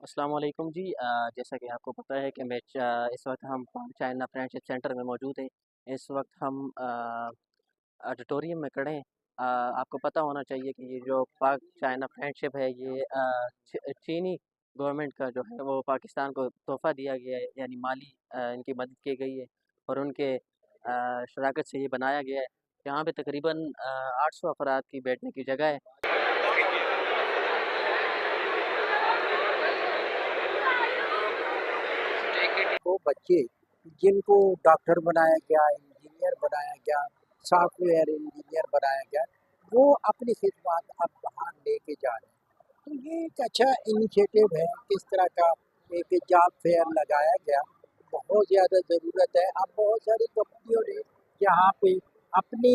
अस्सलाम वालेकुम जी। जैसा कि आपको पता है कि इस वक्त हम पाक चाइना फ्रेंडशिप सेंटर में मौजूद हैं। इस वक्त हम ऑडिटोरियम में खड़े हैं। आपको पता होना चाहिए कि ये जो पाक चाइना फ्रेंडशिप है ये चीनी गवर्नमेंट का जो है वो पाकिस्तान को तोहफ़ा दिया गया है, यानी माली इनकी मदद की गई है और उनके शराकत से ये बनाया गया है। यहाँ पे तकरीबन 800 अफराद की बैठने की जगह है। वो बच्चे जिनको डॉक्टर बनाया गया, इंजीनियर बनाया गया, सॉफ्टवेयर इंजीनियर बनाया गया, वो अपनी खिदमत अब बाहर लेके जा रहे हैं। तो ये एक अच्छा इनिशिएटिव है। किस तरह का एक जॉब फेयर लगाया गया, बहुत ज़्यादा ज़रूरत है। अब बहुत सारी कंपनियों ने यहाँ पे अपनी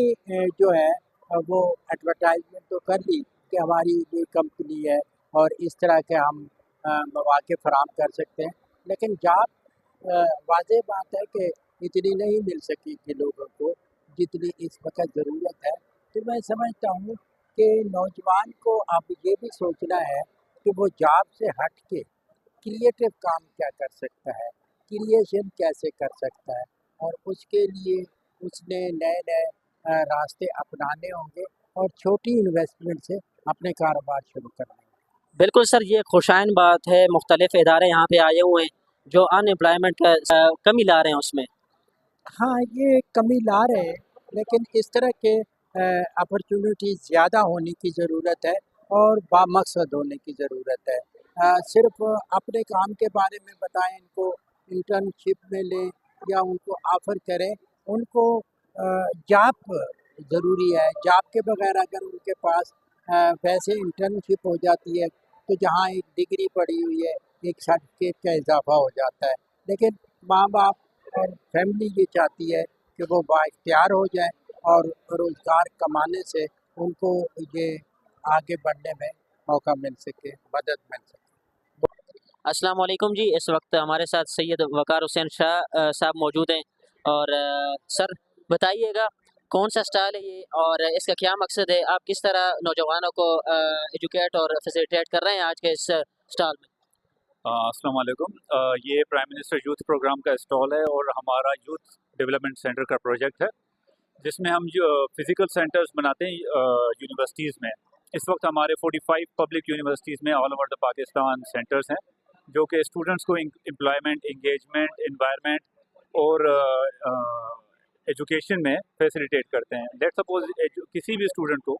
जो है वो एडवर्टाइजमेंट तो कर ली कि हमारी ये कंपनी है और इस तरह के हम मौके फराहम कर सकते हैं। लेकिन जॉब वाज़ेह बात है कि इतनी नहीं मिल सकेगी लोगों को जितनी इस वक़्त ज़रूरत है। तो मैं समझता हूँ कि नौजवान को अब ये भी सोचना है कि वो जॉब से हट के क्रिएटिव काम क्या कर सकता है, क्रिएशन कैसे कर सकता है, और उसके लिए उसने नए-नए रास्ते अपनाने होंगे और छोटी इन्वेस्टमेंट से अपने कारोबार शुरू करने होंगे। बिल्कुल सर, ये खुशाइन बात है। मुख्तलिफ़ इदारे यहाँ पे आए हुए हैं जो अनएम्प्लॉयमेंट का कमी ला रहे हैं उसमें। हाँ, ये कमी ला रहे हैं, लेकिन इस तरह के अपॉर्चुनिटी ज़्यादा होने की ज़रूरत है और बामकसद होने की ज़रूरत है। सिर्फ़ अपने काम के बारे में बताएँ इनको, इंटर्नशिप में लें या उनको ऑफ़र करें, उनको जॉब ज़रूरी है। जॉब के बगैर अगर उनके पास वैसे इंटर्नशिप हो जाती है, तो जहाँ एक डिग्री पड़ी हुई है, एक सर्टिफ़िकेट का इज़ाफ़ा हो जाता है। लेकिन माँ-बाप और फैमिली ये चाहती है कि वो बाइख्तियार हो जाए और रोज़गार कमाने से उनको ये आगे बढ़ने में मौका मिल सके, मदद मिल सके। अस्सलाम वालेकुम जी। इस वक्त हमारे साथ सैयद वक़ार हुसैन शाह साहब मौजूद हैं और सर बताइएगा कौन सा स्टॉल है ये और इसका क्या मकसद है? आप किस तरह नौजवानों को एजुकेट और फैसिलिटेट कर रहे हैं आज के इस स्टॉल में? अस्सलाम वालेकुम। ये प्राइम मिनिस्टर यूथ प्रोग्राम का स्टॉल है और हमारा यूथ डेवलपमेंट सेंटर का प्रोजेक्ट है, जिसमें हम जो फिज़िकल सेंटर्स बनाते हैं यूनिवर्सिटीज़ में। इस वक्त हमारे 45 पब्लिक यूनिवर्सिटीज़ में all over the Pakistan centres हैं, जो कि स्टूडेंट्स को एम्प्लॉयमेंट, इंगेजमेंट, एनवायरनमेंट और एजुकेशन में फैसिलिटेट करते हैं। लेट्स सपोज़ किसी भी स्टूडेंट को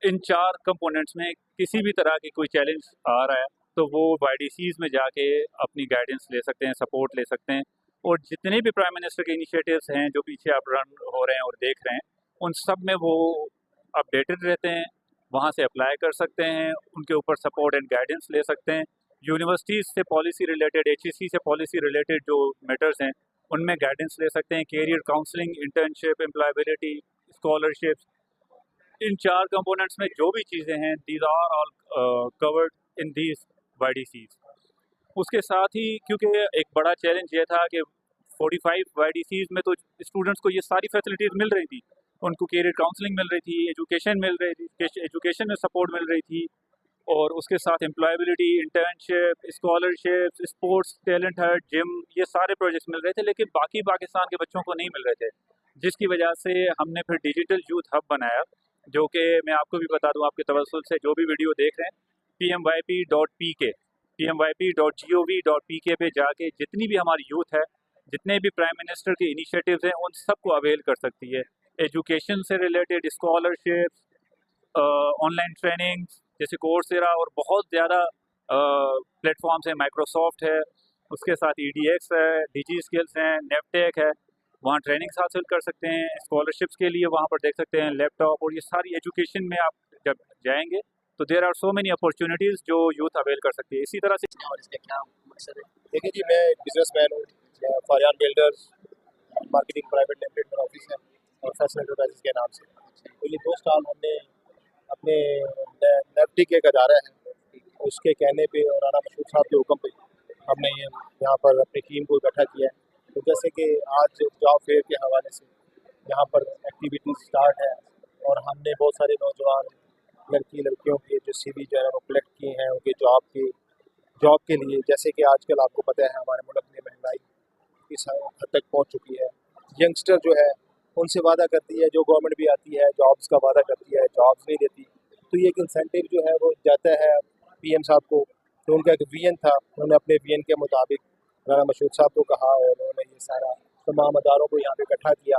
इन 4 कंपोनेंट्स में किसी भी तरह की कोई चैलेंज आ रहा है, तो वो वाईडीसीज़ में जाके अपनी गाइडेंस ले सकते हैं, सपोर्ट ले सकते हैं। और जितने भी प्राइम मिनिस्टर के इनिशिएटिव्स हैं, जो पीछे आप रन हो रहे हैं और देख रहे हैं, उन सब में वो अपडेटेड रहते हैं, वहाँ से अप्लाई कर सकते हैं, उनके ऊपर सपोर्ट एंड गाइडेंस ले सकते हैं। यूनिवर्सिटीज़ से पॉलिसी रिलेटेड, एचईसी से पॉलिसी रिलेटेड जो मैटर्स हैं, उनमें गाइडेंस ले सकते हैं। Career counselling, internship, employability, scholarships, इन 4 कंपोनेंट्स में जो भी चीज़ें हैं, these are all covered in these YDCs. उसके साथ ही क्योंकि एक बड़ा चैलेंज ये था कि 45 वाईडीसीज़ में तो स्टूडेंट्स को ये सारी फैसिलिटीज़ मिल रही थी। उनको कैरियर काउंसलिंग मिल रही थी, एजुकेशन मिल रही थी, एजुकेशन में सपोर्ट मिल रही थी, और उसके साथ employability, internship, scholarship, sports, talent हट, जिम, ये सारे प्रोजेक्ट्स मिल रहे थे, लेकिन बाकी पाकिस्तान के बच्चों को नहीं मिल रहे थे। जिसकी वजह से हमने फिर डिजिटल यूथ हब बनाया, जो कि मैं आपको भी बता दूं, आपके तवज्जुल से जो भी वीडियो देख रहे हैं, pmyp.pk, pmyp.gov.pk पे जाके जितनी भी हमारी यूथ है, जितने भी प्राइम मिनिस्टर के इनिशिएटिव्स हैं, उन सबको अवेल कर सकती है। एजुकेशन से रिलेटेड स्कॉलरशिप्स, ऑनलाइन ट्रेनिंग्स जैसे कोर्सेरा, और बहुत ज़्यादा प्लेटफॉर्म्स हैं, माइक्रोसॉफ्ट है, उसके साथ ईडीएक्स है, डिजी स्किल्स हैं, नेपटेक है, वहाँ ट्रेनिंग्स हासिल कर सकते हैं। स्कॉलरशिप्स के लिए वहाँ पर देख सकते हैं लैपटॉप, और ये सारी एजुकेशन में आप जब जाएंगे तो there are so many opportunities जो यूथ अवेल कर सकती है। इसी तरह से और इसका क्या मकसद है? देखिए जी, मैं एक बिजनेसमैन हूँ। फारियान बिल्डर्स मार्केटिंग प्राइवेट लिमिटेड मेरा ऑफिस है, और फैशन एंटरप्राइजेस के नाम से। तो ये 2 स्टॉल हमने अपने नेफ्टी के एक अदारा है, उसके कहने पे और राना मशहूर साहब के हुक्म पे हमने ये यहाँ पर अपनी टीम को इकट्ठा किया है। तो जैसे कि आज जॉब फेयर के हवाले से यहाँ पर एक्टिविटीज़ स्टार्ट है, और हमने बहुत सारे नौजवान लड़की लड़कियों के जो सीवी जो है वो कलेक्ट किए हैं, उनके जॉब के जॉब के लिए। जैसे कि आजकल आपको पता है हमारे मुल्क में महंगाई इस हद तक पहुंच चुकी है। यंगस्टर जो है उनसे वादा करती है, जो गवर्नमेंट भी आती है जॉब्स का वादा करती है, जॉब्स नहीं देती। तो ये एक इंसेंटिव जो है वो जाता है पीएम साहब को। तो उनका एक विजन था, उन्होंने अपने विजन के मुताबिक राना मशहूद साहब को कहा और उन्होंने ये सारा तमाम अदारों को यहाँ पे इकट्ठा किया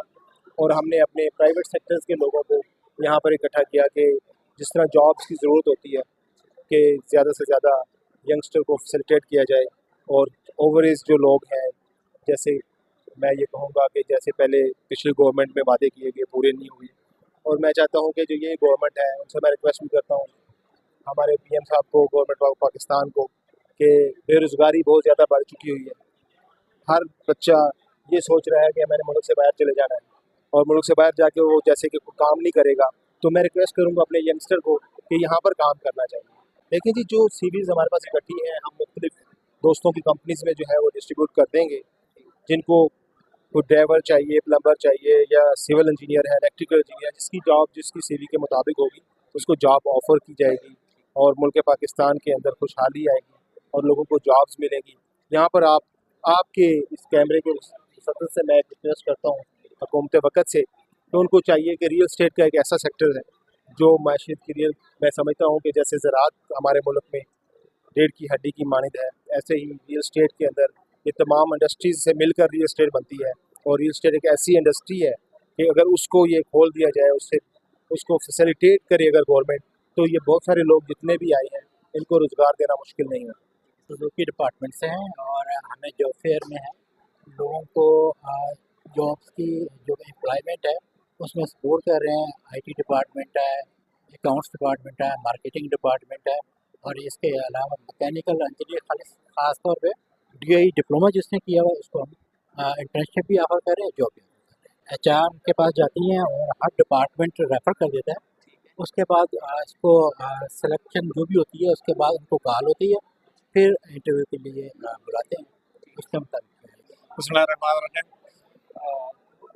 और हमने अपने प्राइवेट सेक्टर्स के लोगों को यहाँ पर इकट्ठा किया कि जिस तरह जॉब्स की ज़रूरत होती है कि ज़्यादा से ज़्यादा यंगस्टर को फैसिलिटेट किया जाए और ओवर एज जो लोग हैं, जैसे मैं ये कहूँगा कि जैसे पहले पिछली गवर्नमेंट में वादे किए गए पूरे नहीं हुए, और मैं चाहता हूँ कि जो ये गवर्नमेंट है उनसे मैं रिक्वेस्ट भी करता हूँ हमारे पीएम साहब को, गवर्नमेंट ऑफ पाकिस्तान को, कि बेरोज़गारी बहुत ज़्यादा बढ़ चुकी हुई है। हर बच्चा ये सोच रहा है कि मैंने मुल्क से बाहर चले जाना है और मुल्क से बाहर जाके वो जैसे कि काम नहीं करेगा। तो मैं रिक्वेस्ट करूँगा अपने यंगस्टर को कि यहाँ पर काम करना चाहिए। लेकिन जी जो सीवीज़ हमारे पास इकट्ठी हैं हम मुख्तलिफ दोस्तों की कंपनीज़ में जो है वो डिस्ट्रीब्यूट कर देंगे। जिनको कोई ड्राइवर चाहिए, प्लम्बर चाहिए या सिविल इंजीनियर है, इलेक्ट्रिकल इंजीनियर, जिसकी जॉब जिसकी सीवी के मुताबिक होगी उसको जॉब ऑफ़र की जाएगी और मुल्क पाकिस्तान के अंदर खुशहाली आएगी और लोगों को जॉब्स मिलेंगी। यहाँ पर आपके इस कैमरे के सदर से मैं रिक्वेस्ट करता हूँ हुकूमत वक़्त से, तो उनको चाहिए कि रियल एस्टेट का एक ऐसा सेक्टर है जो माशियत की रियल, मैं समझता हूँ कि जैसे ज़राअत हमारे मुल्क में रीढ़ की हड्डी की मानद है, ऐसे ही रियल एस्टेट के अंदर ये तमाम इंडस्ट्रीज़ से मिलकर रियल एस्टेट बनती है। और रियल एस्टेट एक ऐसी इंडस्ट्री है कि अगर उसको ये खोल दिया जाए, उससे उसको फैसिलिटेट करे अगर गवर्नमेंट, तो ये बहुत सारे लोग जितने भी आए हैं इनको रोज़गार देना मुश्किल नहीं है। सुजुकी डिपार्टमेंट से हैं और हमें जॉब फेयर में है लोगों को जॉब्स की जो एम्प्लॉयमेंट है उसमें सपोर्ट कर रहे हैं। आईटी डिपार्टमेंट है, अकाउंट्स डिपार्टमेंट है, मार्केटिंग डिपार्टमेंट है और इसके अलावा मैकेनिकल इंजीनियर खास तौर पे डीआई डिप्लोमा जिसने किया हुआ है उसको हम इंटर्नशिप भी ऑफर कर रहे हैं, जॉब भी एचआर के पास जाती हैं और हर डिपार्टमेंट रेफ़र कर देता है। उसके बाद इसको सिलेक्शन जो भी होती है उसके बाद उनको कॉल होती है, फिर इंटरव्यू के लिए बुलाते हैं उसके मुताबिक। बिस्मिल्लाहिर्रहमानिर्रहीम।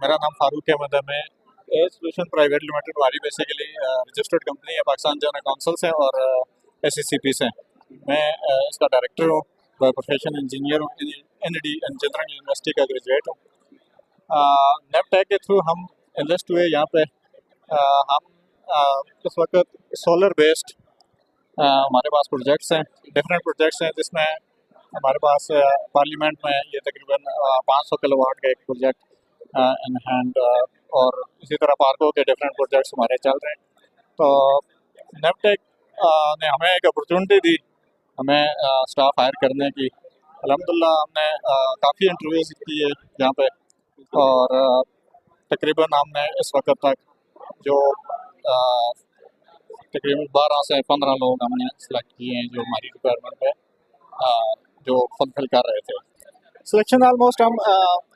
मेरा नाम फारूक अहमद है। मैं ए सोल्यूशन प्राइवेट लिमिटेड वाली बेसिकली रजिस्टर्ड कंपनी है, पाकिस्तान जनरल काउंसिल से और एससीसीपी से। मैं इसका डायरेक्टर हूँ, बाय प्रोफेशन इंजीनियर हूँ, एनडी इंजीनियरिंग यूनिवर्सिटी का ग्रेजुएट हूँ। नेपटेक के थ्रू हम इन्वेस्ट हुए यहाँ पे। हम इस वक्त सोलर बेस्ड हमारे पास प्रोजेक्ट्स हैं, डिफरेंट प्रोजेक्ट्स हैं, जिसमें हमारे पास पार्लियामेंट में ये तकरीबन 500 किलोवाट का एक प्रोजेक्ट इन हैंड और इसी तरह पार्कों के डिफरेंट प्रोजेक्ट्स हमारे चल रहे हैं। तो नेपटेक ने हमें एक अपॉर्चुनिटी दी, हमें स्टाफ हायर करने की। अल्हम्दुलिल्लाह हमने काफ़ी इंटरव्यूज़ किए यहाँ पे और तकरीबन हमने इस वक्त तक जो तकरीबन 12 से 15 लोग हमने सेलेक्ट किए हैं जो हमारी रिक्वायरमेंट है जो फुलफिल कर रहे थे। सिलेक्शन ऑलमोस्ट हम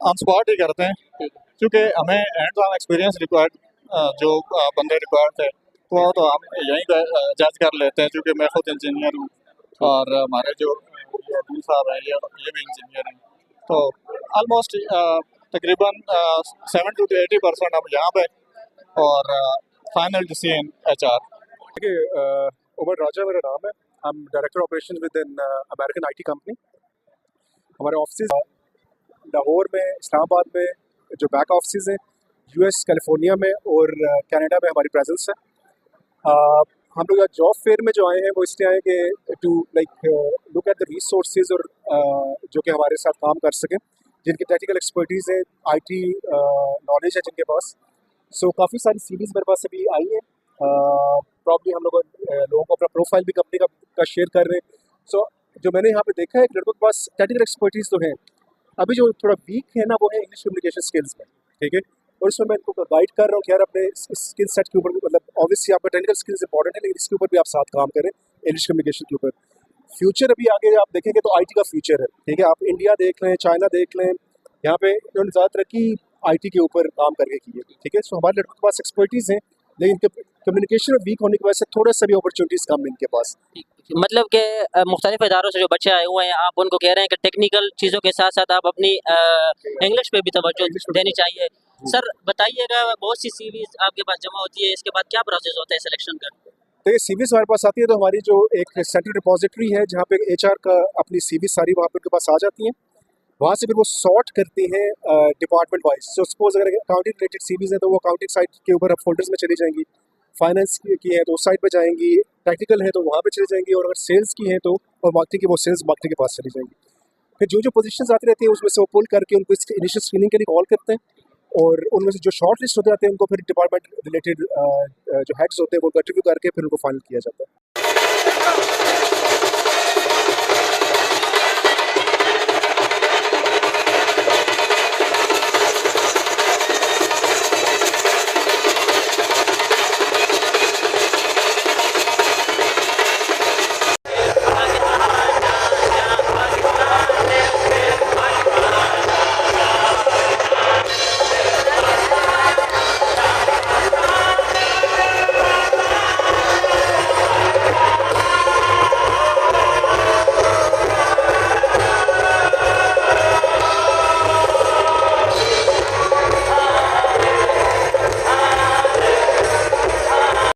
ऑन स्पॉट ही करते हैं क्योंकि हमें हैंड्स ऑन एक्सपीरियंस रिक्वायर्ड जो बंदे रिक्वायर्ड थे तो हम यहीं जज कर लेते हैं, क्योंकि मैं खुद इंजीनियर हूँ और हमारे जो अब्दुल साहब हैं ये भी इंजीनियर हैं। तो ऑलमोस्ट तकरीबन 70 to 80% हम यहाँ पे और फाइनल डिसीजन HR। उमर राजा मेरा नाम है। हम director operation with in American IT company. हमारे ऑफिस लाहौर में, इस्लामाबाद में जो बैक ऑफिस हैं, यूएस कैलिफोर्निया में और कनाडा में हमारी प्रेजेंस है। हम लोग जॉब फेयर में जो आए हैं वो इसलिए आए कि to like look at the resources और जो कि हमारे साथ काम कर सकें, जिनकी टेक्निकल एक्सपर्टीज़ है, आईटी नॉलेज है जिनके पास। सो काफ़ी सारी सीरीज़ मेरे पास अभी आई है। प्रॉब्ली हम लोगों को अपना प्रोफाइल भी कंपनी का शेयर कर रहे हैं। सो जो मैंने यहाँ पे देखा है कि लड़कों के पास टेक्निकल एक्सपर्टीज़ तो है, अभी जो थोड़ा वीक है ना वो है इंग्लिश कम्युनिकेशन स्किल्स में, ठीक है। और इसमें मैं इनको गाइड कर रहा हूँ कि यार अपने स्किल सेट के ऊपर, मतलब ऑब्वियसली आपका टेक्निकल स्किल्स इंपॉर्टेंट है लेकिन इसके ऊपर भी आप साथ काम करें इंग्लिश कम्युनिकेशन के ऊपर। फ्यूचर अभी आगे आप देखेंगे तो आईटी का फ्यूचर है, ठीक है। आप इंडिया देख लें, चाइना देख लें, यहाँ पे इन्होंने ज़्यादा तरक्की आईटी के ऊपर काम करके की है, ठीक है। सो हमारे लड़कों के पास एक्सपर्टीज़ हैं लेकिन कम्युनिकेशन वीक होने की वजह से थोड़ा सा भी अपॉर्चुनिटीज़ कम है इनके पास। मतलब कि मुख्तलिफ इदारों से जो बच्चे आए हुए हैं, आप उनको कह रहे हैं कि टेक्निकल चीज़ों के साथ साथ आप अपनी इंग्लिश पे भी तवज्जो देनी चाहिए। सर बताइएगा, बहुत सी सीवीज आपके पास जमा होती है, इसके बाद क्या प्रोसेस होता है सिलेक्शन का? तो ये सीवीज हमारे पास आती है, तो हमारी जो एक सेंट्रल रिपोजिटरी है जहाँ पे एचआर का अपनी सीवी सारी वहाँ पे उनके पास आ जाती हैं। वहाँ से फिर वो सॉर्ट करते हैं डिपार्टमेंट वाइज। सो सपोज अगर अकाउंटिंग रिलेटेड सीवीज हैं तो वो अकाउंटिंग साइड के ऊपर फोल्डर्स में चली जाएंगी, फाइनेंस की है तो उस साइड पे जाएंगी, टेक्निकल है तो वहाँ पे चली जाएंगी, और अगर सेल्स की है तो और मार्केटिंग की वो सेल्स मार्केटिंग के पास चली जाएंगी। फिर जो जो पोजीशंस आती रहती है उसमें से वो पुल करके उनको इनिशियल स्क्रीनिंग के लिए कॉल करते हैं, और उनमें से जो शॉर्ट लिस्ट हो जाते हैं उनको फिर डिपार्टमेंट रिलेटेड जो हेड्स होते हैं वो इंटरव्यू करके फिर उनको फाइनल किया जाता है।